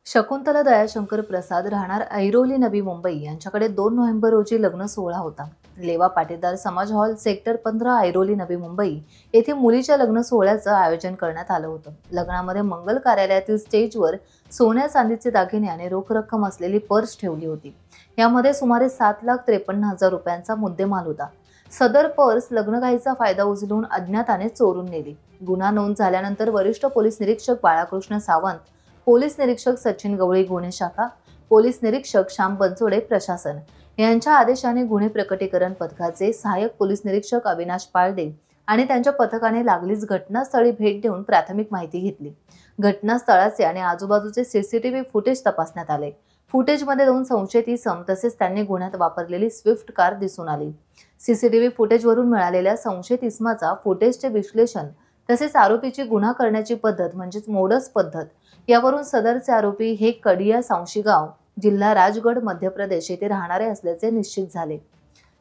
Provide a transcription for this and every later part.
शकुंतला दयाशंकर प्रसाद राहणार ऐरोली नवी मुंबई यांच्याकडे 2 नोव्हेंबर रोजी लग्न सोहळा होता। लेवा पाटीदार समाज हॉल सेक्टर 15 ऐरोली नवी मुंबई येथे मुलीच्या लग्न सोहळ्याचं आयोजन करण्यात आलं होतं। लग्नामध्ये मंगल कार्यालयातील स्टेजवर सोन्या चांदीचे दागिने आणि रोख रक्कम असलेली पर्स ठेवली होती। यामध्ये सुमारे 7,53,000 रुपयांचा मुद्देमाल होता। सदर पर्स लग्नघाईचा फायदा उचलून अज्ञाताने चोरून नेली। गुन्हा नोंद झाल्यानंतर वरिष्ठ पोलीस निरीक्षक बाळकृष्ण सावंत, पोलीस निरीक्षक सचिन गवळी गुन्हे शाखा, पोलीस निरीक्षक श्याम बनसोडे प्रशासन यांच्या आदेशाने गुन्हे प्रकटीकरण पथकाचे सहाय्यक पोलीस निरीक्षक अविनाश पाळदे आणि त्यांच्या पथकाने लागलीच घटनास्थळी भेट देऊन प्राथमिक माहिती घेतली। घटनास्थळाचे आणि आजूबाजूचे सीसीटीव्ही फुटेज तपासण्यात आले। फुटेजमध्ये 2 संशयित इसम तसेच त्यांनी गुन्ह्यात वापरलेली स्विफ्ट कार दिसून आली। सीसीटीव्ही फुटेजवरून मिळालेल्या संशयित इसमाचा फुटेजचे विश्लेषण तसेच आरोपीची गुन्हा करण्याची पद्धत म्हणजेच मोडस पद्धत यावरून सदरचे आरोपी हे कडिया सांशीगाव, जिल्हा राजगड, मध्य प्रदेश येथे राहणारे असल्याचे निश्चित झाले।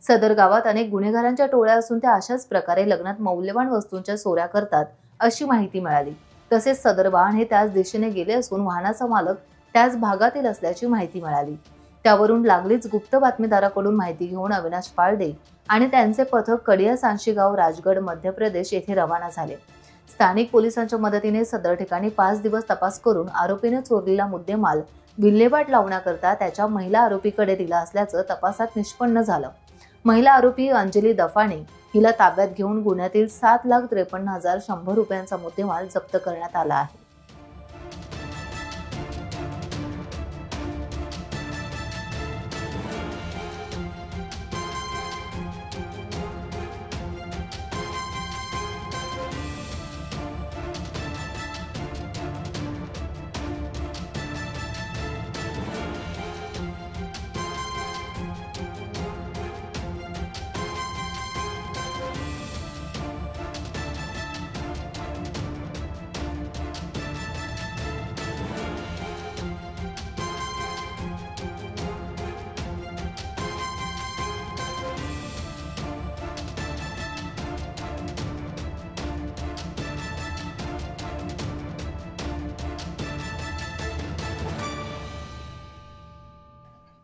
सदर गावात अनेक गुन्हेगारांच्या टोळ्या असून त्या अशाच प्रकारे लग्नात मौल्यवान वस्तूंच्या चोऱ्या करतात अशी माहिती मिळाली। तसेच सदर वाहन हे त्याच दिशेने गेले असून वाहनाचा मालक त्याच भागातील असल्याची माहिती मिळाली। त्यावरून लागलीच गुप्त बातमीदाराकडून माहिती घेऊन अविनाश पाळदे आणि त्यांचे पथक कडिया सांशीगाव, राजगड, मध्य प्रदेश येथे रवाना झाले। स्थानिक पोलिसांच्या मदतीने सदर ठिकाणी 5 दिवस तपास करून आरोपीने चोरलेला मुद्देमाल विल्हेवाट लावण्याकरता त्याच्या महिला आरोपीकडे दिला असल्याचं तपासात निष्पन्न झालं। महिला आरोपी अंजली दफाणे हिला ताब्यात घेऊन गुन्ह्यातील 7,53,100 रुपयांचा मुद्देमाल जप्त करण्यात आला आहे।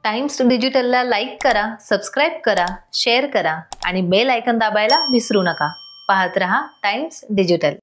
टाइम्स डिजिटलला लाईक करा, सबस्क्राइब करा, शेअर करा आणि बेल आयकॉन दाबायला विसरू नका। पाहत रहा टाइम्स डिजिटल।